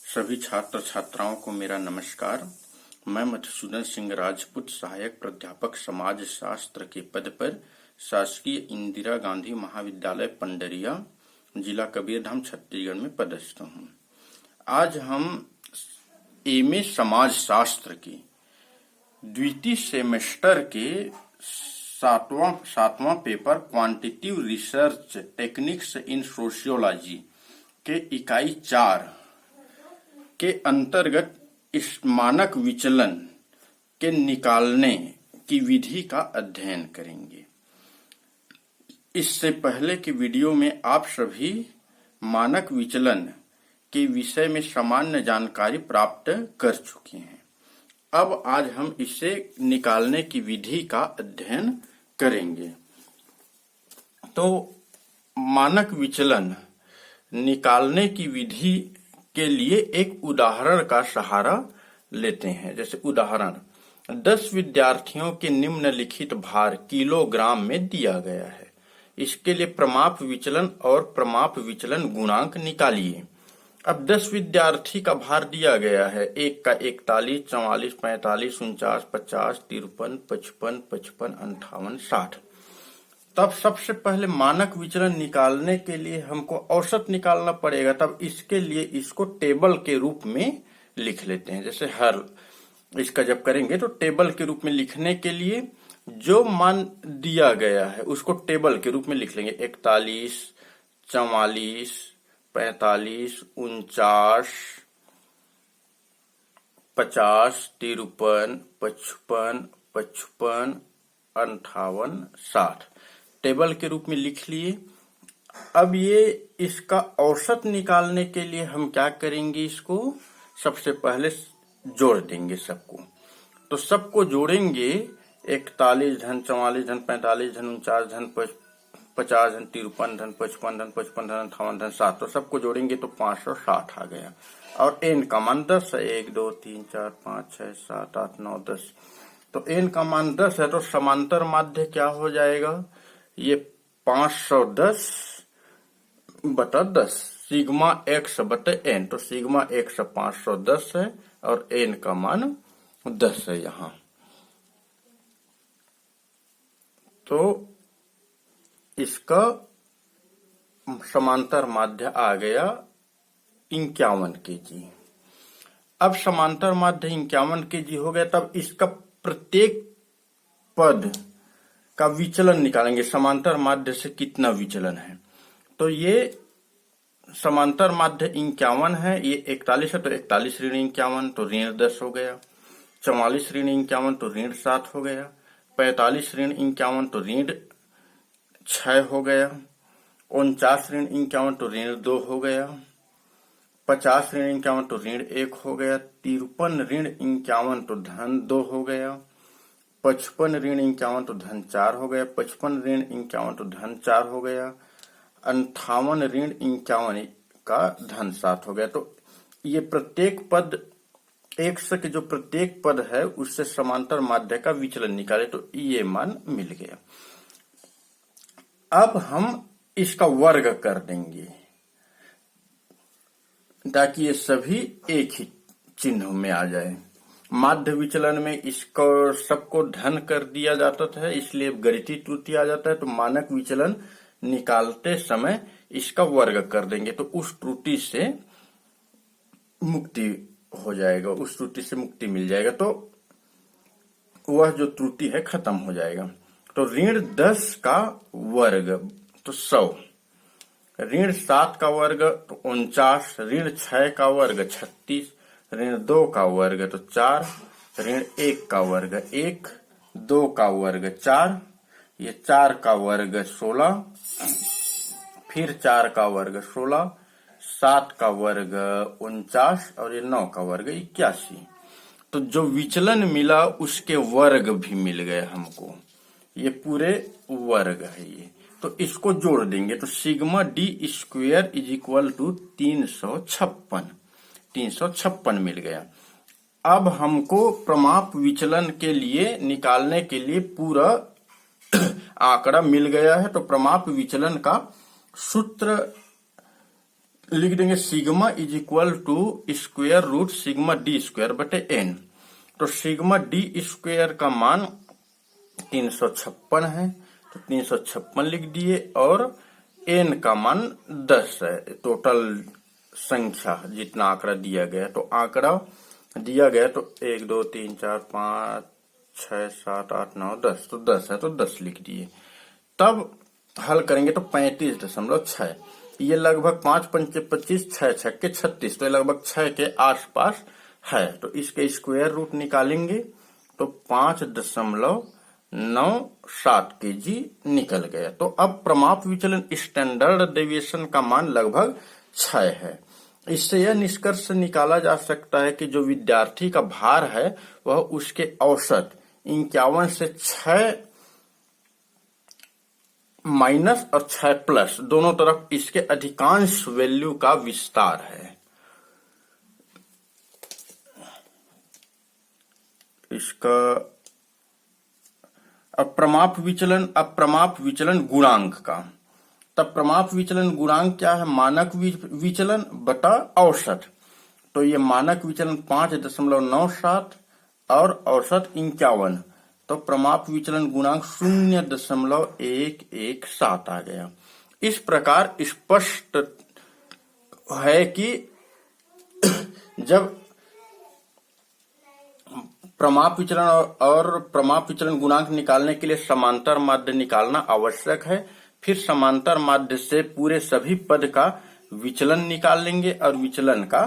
सभी छात्र छात्राओं को मेरा नमस्कार। मैं मधुसूदन सिंह राजपूत सहायक प्राध्यापक समाज शास्त्र के पद पर शासकीय इंदिरा गांधी महाविद्यालय पंडरिया, जिला कबीरधाम, छत्तीसगढ़ में पदस्थ हूँ। आज हम एमए समाज शास्त्र के द्वितीय सेमेस्टर के सातवां paper quantitative research techniques in sociology के इकाई 4 के अंतर्गत इस मानक विचलन के निकालने की विधि का अध्ययन करेंगे। इससे पहले के वीडियो में आप सभी मानक विचलन के विषय में सामान्य जानकारी प्राप्त कर चुके हैं। अब आज हम इसे निकालने की विधि का अध्ययन करेंगे। तो मानक विचलन निकालने की विधि के लिए एक उदाहरण का सहारा लेते हैं। जैसे उदाहरण, 10 विद्यार्थियों के निम्नलिखित भार किलोग्राम में दिया गया है। इसके लिए प्रमाप विचलन और प्रमाप विचलन गुणांक निकालिए। अब 10 विद्यार्थी का भार दिया गया है। एक का 41, 44, 45, 49, 50, 53, 55, 55, 58, 60। तब सबसे पहले मानक विचलन निकालने के लिए हमको औसत निकालना पड़ेगा। तब इसके लिए इसको टेबल के रूप में लिख लेते हैं। जैसे हर इसका जब करेंगे तो टेबल के रूप में लिखने के लिए जो मान दिया गया है उसको टेबल के रूप में लिख लेंगे। 41, 44, 45, 49, 50, 53, 55, 55, 58, 60 टेबल के रूप में लिख लिए। अब ये इसका औसत निकालने के लिए हम क्या करेंगे, इसको सबसे पहले जोड़ देंगे सबको। तो सबको जोड़ेंगे 41 धन 44 धन 45 धन 49 धन 50 धन 53 धन 55 धन 55 धन 58 धन 60। तो सबको जोड़ेंगे तो 560 आ गया। और एन का मान 10 है। 1 2 3 4 5 6 7 8 9 10। तो एन का मान 10 है। तो समांतर माध्य क्या हो जाएगा, ये 510 बटा 10 सिग्मा एक्स बटे एन। तो सिग्मा एक्स 510 है और एन का मान 10 है यहाँ। तो इसका समांतर माध्य आ गया 51 kg। अब समांतर माध्य 51 kg हो गया। तब इसका प्रत्येक पद का विचलन निकालेंगे। समांतर माध्य से कितना विचलन है, तो ये समांतर माध्य 51 है, ये 41 है। तो 41 ऋण 51 तो ऋण 10 हो गया। 44 ऋण 51 तो ऋण 7 हो गया। 45 ऋण 51 तो ऋण 6 हो गया। 49 ऋण 51 तो ऋण 2 हो गया। 50 ऋण 51 तो ऋण 1 हो गया। 53 ऋण 51 तो धन 2 हो गया। 55 ऋण 51 तो धन 4 हो गया। 55 ऋण 51 तो धन 4 हो गया। 58 ऋण 51 का धन 7 हो गया। तो ये प्रत्येक पद, एक से के जो प्रत्येक पद है उससे समांतर माध्य का विचलन निकाले तो ये मान मिल गया। अब हम इसका वर्ग कर देंगे ताकि ये सभी एक ही चिन्ह में आ जाए। माध्य विचलन में इसको सबको धन कर दिया जाता था, इसलिए गणितीय त्रुटि आ जाता है। तो मानक विचलन निकालते समय इसका वर्ग कर देंगे तो उस त्रुटि से मुक्ति हो जाएगा, उस त्रुटि से मुक्ति मिल जाएगा। तो वह जो त्रुटि है खत्म हो जाएगा। तो ऋण 10 का वर्ग तो 100, ऋण 7 का वर्ग तो 49, ऋण 6 का वर्ग 36, ऋण 2 का वर्ग तो 4, ऋण 1 का वर्ग 1, 2 का वर्ग 4, ये 4 का वर्ग 16, फिर 4 का वर्ग 16, 7 का वर्ग 49 और ये 9 का वर्ग 81। तो जो विचलन मिला उसके वर्ग भी मिल गए हमको। ये पूरे वर्ग है ये। तो इसको जोड़ देंगे तो sigma d square is equal to 356 मिल गया। अब हमको प्रमाप विचलन के लिए निकालने के लिए पूरा आंकड़ा मिल गया है। तो प्रमाप विचलन का सूत्र लिख देंगे sigma is equal to square root sigma d square बटे एन। तो सिग्मा डी स्क्वायर का मान 356 है, तो 356 लिख दिए, और एन का मान 10 है, टोटल संख्या जितना आंकड़ा दिया गया। तो आंकड़ा दिया गया तो 1 2 3 4 5 6 7 8 9 10, तो 10 है तो 10 लिख दिए। तब हल करेंगे तो 35.6, ये लगभग 5 पंचे 25, 6 छक्के 36, तो लगभग 6 के आसपास है। तो इसके स्क्वायर रूट निकालेंगे तो 5.97 kg निकल गया। तो अब प्रमाप विचलन स्टैंडर्ड डेविएशन का मान लगभग 6 है। इससे यह निष्कर्ष निकाला जा सकता है कि जो विद्यार्थी का भार है वह उसके औसत 51 से 6 माइनस और 6 प्लस दोनों तरफ इसके अधिकांश वैल्यू का विस्तार है। इसका अप्रमाप विचलन गुणांक का, तब प्रमाप विचलन गुणांक क्या है? मानक विचलन बटा औसत। तो ये मानक विचलन 5.97 और औसत 51, तो प्रमाप विचलन गुणांक 0.117 आ गया। इस प्रकार स्पष्ट है कि जब प्रमाप विचलन और प्रमाप विचलन गुणांक निकालने के लिए समांतर माध्य निकालना आवश्यक है। फिर समांतर माध्य से पूरे सभी पद का विचलन निकाल लेंगे और विचलन का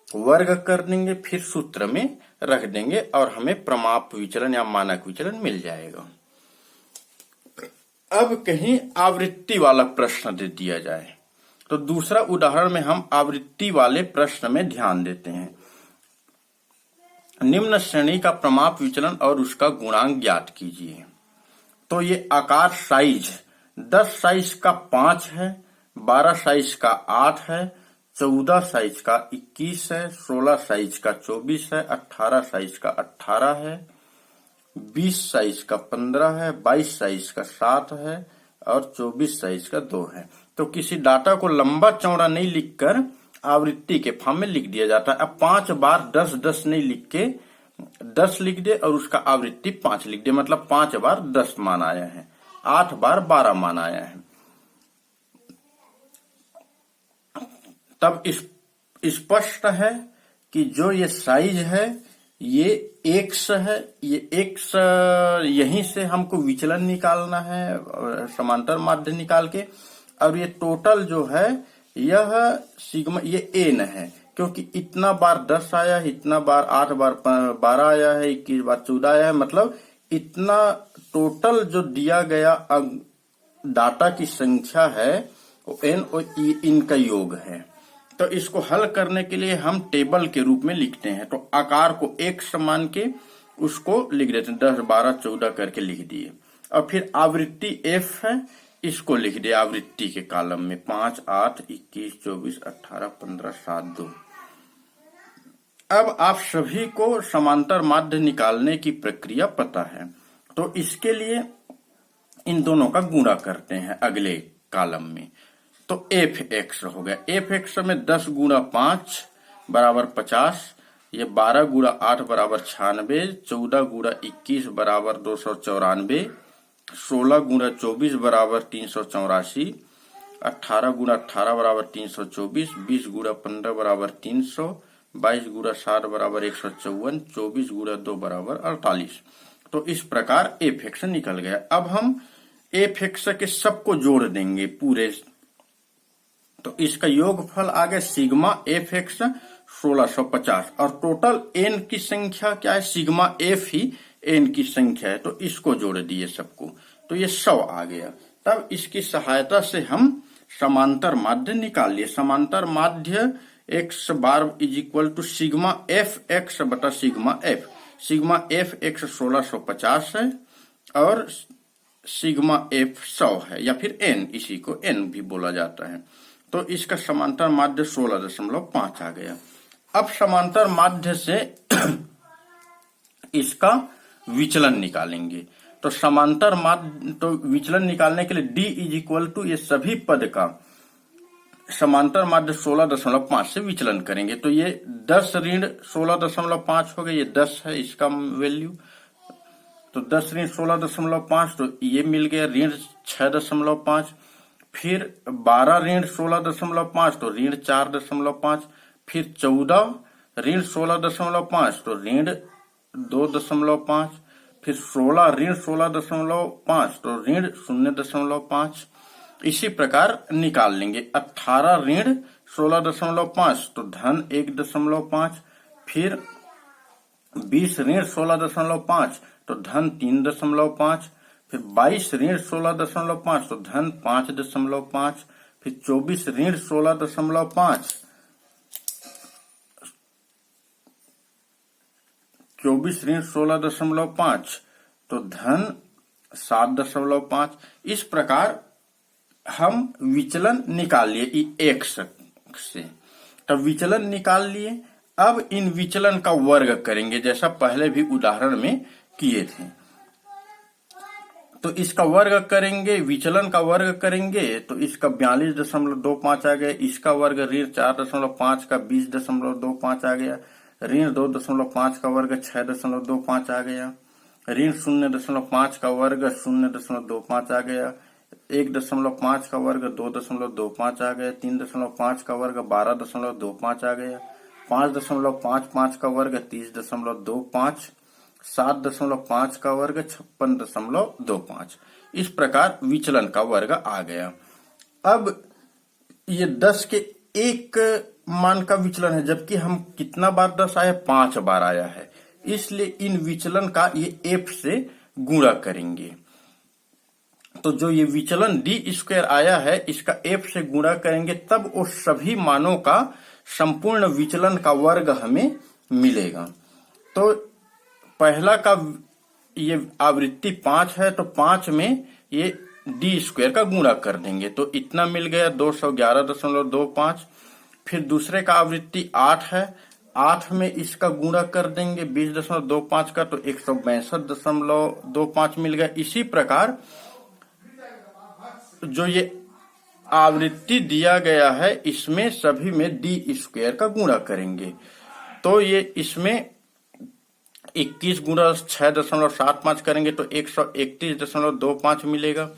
वर्ग कर देंगे, फिर सूत्र में रख देंगे और हमें प्रमाप विचलन या मानक विचलन मिल जाएगा। अब कहीं आवृत्ति वाला प्रश्न दे दिया जाए तो दूसरा उदाहरण में हम आवृत्ति वाले प्रश्न में ध्यान देते हैं। निम्न श्रेणी का प्रमाप विचलन और उसका गुणांक ज्ञात कीजिए। तो ये आकार साइज 10 साइज का 5 है, 12 साइज का 8 है, 14 साइज का 21 है, 16 साइज का 24 है, 18 साइज का 18 है, 20 साइज का 15 है, 22 साइज का 7 है और 24 साइज का 2 है। तो किसी डाटा को लंबा चौड़ा नहीं लिखकर आवृत्ति के फॉर्म में लिख दिया जाता है। अब 5 बार 10 10 नहीं लिख के 10 लिख दे और उसका आवृत्ति 5 लिख दे, मतलब 5 बार 10 मान आया है, 8 बार 12 मान आया है। तब स्पष्ट है कि जो ये साइज है ये x है, ये x यहीं से हमको विचलन निकालना है समांतर माध्य निकाल के, और ये टोटल जो है यह सिग्मा ये n है, क्योंकि इतना बार 10 आया है, इतना बार 8 बार 12 आया है, 21 बार 14 आया है, मतलब इतना टोटल जो दिया गया डाटा की संख्या है वो n और इनका योग है। तो इसको हल करने के लिए हम टेबल के रूप में लिखते हैं। तो आकार को x मान के उसको लिख देते हैं, 10 12 14 करके लिख दिए, और फिर आवृत्ति f है, इसको लिख दिया आवृत्ति के कॉलम में 5 8 21 24 18 15 7 2। अब आप सभी को समांतर माध्य निकालने की प्रक्रिया पता है, तो इसके लिए इन दोनों का गुणा करते हैं अगले कॉलम में। तो fx हो गया, fx में 10 गुणा 5 बराबर 50, ये 12 गुणा 8 बराबर 96, 14 गुणा 21 बराबर 294, 16 गुणा 24 बराबर 384, 18 गुणा 18 बराबर 324, 20 गुणा 15 बराबर 300, 22 गुणा 7 बराबर 154, 24 गुणा 2 बराबर 48। तो इस प्रकार fx निकल गया। अब हम fx के सबको जोड़ देंगे पूरे, तो इसका योगफल आ गया सिग्मा fx 1650, और टोटल n की संख्या क्या है? सिग्मा f ही n की संख्या है, तो इसको जोड़ दिए सबको, तो ये 100 आ गया। तब इसकी सहायता से हम समांतर माध्य निकाल लिए। समांतर माध्य x bar is equal to sigma F X बटा sigma F. Sigma F X 1650 है और सिग्मा एफ 100 है, या फिर n, इसी को n भी बोला जाता है। तो इसका समांतर माध्य 16.5 आ गया। अब समांतर माध्य से इसका विचलन निकालेंगे। तो समांतर माध्य, तो विचलन निकालने के लिए d इज इक्वल टू ये सभी पद का समांतर माध्य 16.5 से विचलन करेंगे। तो ये 10 ऋण 16.5 हो गए, ये 10 है इसका वैल्यू। तो 10 ऋण 16.5 तो ये मिल गया ऋण 6.5। फिर 12 ऋण 16.5 तो ऋण 4.5। फिर 14 ऋण 16.5 तो ऋण 2.5। फिर 16 ऋण 16.5 तो ऋण 0.5। इसी प्रकार निकाल लेंगे। 18 ऋण 16.5 तो धन 1.5। फिर 20 ऋण 16.5 तो धन 3.5। फिर 22 ऋण 16.5 तो धन 5.5। फिर 24 ऋण 16.5 24 ऋण 16.5 तो धन 7.5। इस प्रकार हम विचलन निकाल लिए x से। तब विचलन निकाल लिए। अब इन विचलन का वर्ग करेंगे, जैसा पहले भी उदाहरण में किए थे। तो इसका वर्ग करेंगे, विचलन का वर्ग करेंगे तो इसका 42.25 आ गया। इसका वर्ग ऋण 4.5 का 20.25 आ गया। ऋण 2.5 का वर्ग 6.25 आ गया। ऋण 0.5 का वर्ग 0.25 आ गया। 1.5 का वर्ग 2.25 आ गया। 3.5 का वर्ग 12.25 आ गया। 5.55 का वर्ग 30.25। 7.5 का वर्ग 56.25। इस प्रकार विचलन का वर्ग आ गया। अब ये 10 के एक मान का विचलन है, जबकि हम कितना बार 10 आया, 5 बार आया है। इसलिए इन विचलन का ये f से गुणा करेंगे। तो जो ये विचलन d² आया है, इसका f से गुणा करेंगे, तब उस सभी मानों का संपूर्ण विचलन का वर्ग हमें मिलेगा। तो पहला का ये आवृत्ति 5 है, तो 5 में ये d² का गुणा कर देंगे, तो इतना मिल गया 211.25। फिर दूसरे का आवृत्ति 8 है, 8 में इसका गुणा कर देंगे 20.25 का, तो 162.25 मिल गया। इसी प्रकार जो ये आवृत्ति दिया गया है, इसमें सभी में d² का गुणा करेंगे। तो ये इसमें 21 गुणा 6.75 करेंगे तो 131.25 मिलेगा।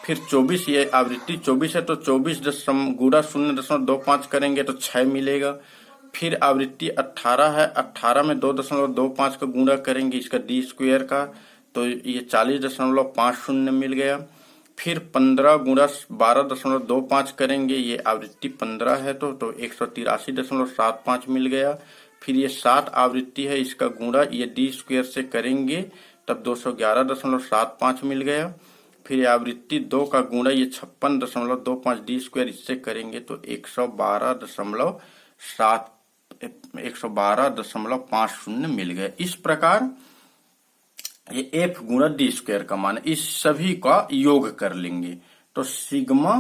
फिर 24, ये आवृत्ति 24 है, तो 24 गुणा 0.25 करेंगे तो 6 मिलेगा। फिर आवृत्ति 18 है, 18 में 2.25 का गुणा करेंगे इसका d² का, तो ये 40.50 मिल गया। फिर 15 गुणा 12.25 करेंगे, ये आवृत्ति 15 है, तो 183.75 मिल गया। फिर ये 60 आवृत्ति है, इसका गुणा ये d² से करेंगे तब 211.75 मिल गया। फिर ये आवृत्ति 2 का गुणा ये 56.25 d², इससे करेंगे तो 112.50 मिल गया। इस प्रकार ये f गुणा d² का मान, इस सभी का योग कर लेंगे तो सिग्मा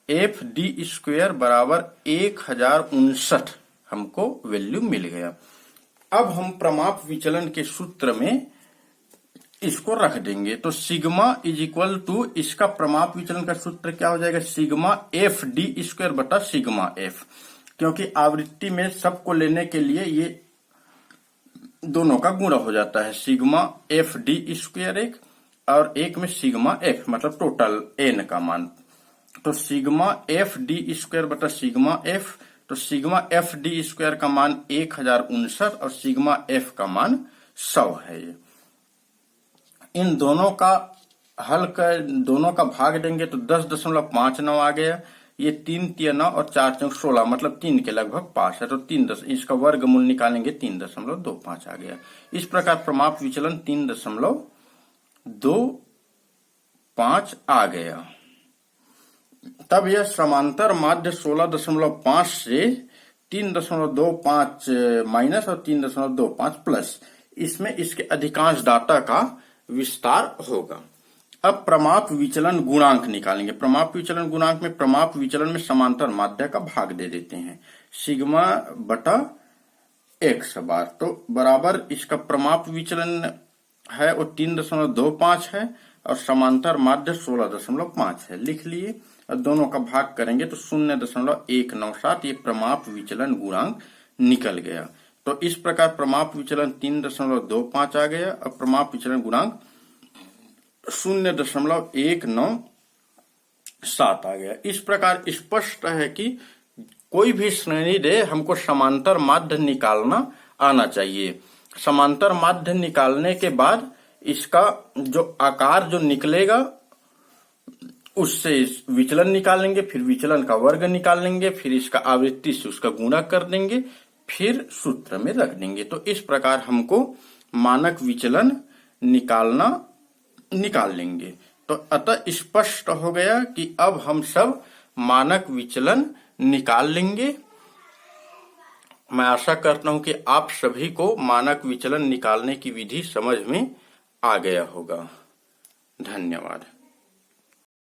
f d² बराबर 1059 हमको वैल्यू मिल गया। अब हम प्रमाप विचलन के सूत्र में इसको रख देंगे, तो सिग्मा इज इक्वल टू, इसका प्रमाप विचलन का सूत्र क्या हो जाएगा, सिग्मा f d² बटा सिग्मा f, क्योंकि आवृत्ति में सबको लेने के लिए ये दोनों का गुणा हो जाता है। सिग्मा f d² एक और एक में सिग्मा f, मतलब टोटल n का मान। तो सिग्मा f d² बटा सिग्मा f, तो सिग्मा f d² का मान 1059 और सिग्मा f का मान 100 है। ये इन दोनों का हल कर, दोनों का भाग देंगे तो 10.59 आ गया। ये 3 तिया 9 और 4 चौक 16, मतलब 3 के लगभग पास है, तो 3 इसका वर्गमूल निकालेंगे 3.25 आ गया। इस प्रकार प्रमाप विचलन 3.25 आ गया। तब यह समांतर माध्य 16.5 से 3.25 माइनस और 3.25 प्लस, इसमें इसके अधिकांश डाटा का विस्तार होगा। अब प्रमाप विचलन गुणांक निकालेंगे। प्रमाप विचलन गुणांक में प्रमाप विचलन में समांतर माध्य का भाग दे देते हैं, सिग्मा बटा x बार, तो बराबर इसका प्रमाप विचलन है वो 3.25 है और समांतर माध्य 16.5 है, लिख लिए। और दोनों का भाग करेंगे तो 0.197 ये प्रमाप विचलन गुणांक निकल गया। तो इस प्रकार प्रमाप विचलन 3.25 आ गया और प्रमाप विचलन गुणांक 0.197 आ गया। इस प्रकार स्पष्ट है कि कोई भी श्रेणी दे हमको समांतर माध्य निकालना आना चाहिए। समांतर माध्य निकालने के बाद इसका जो आकार जो निकलेगा उससे विचलन निकालेंगे, फिर विचलन का वर्ग निकालेंगे, फिर इसका आवृत्ति से उसका गुणा कर देंगे, फिर सूत्र में रख देंगे। तो इस प्रकार हमको मानक विचलन निकाल लेंगे। तो अतः स्पष्ट हो गया कि अब हम सब मानक विचलन निकाल लेंगे। मैं आशा करता हूं कि आप सभी को मानक विचलन निकालने की विधि समझ में आ गया होगा। धन्यवाद।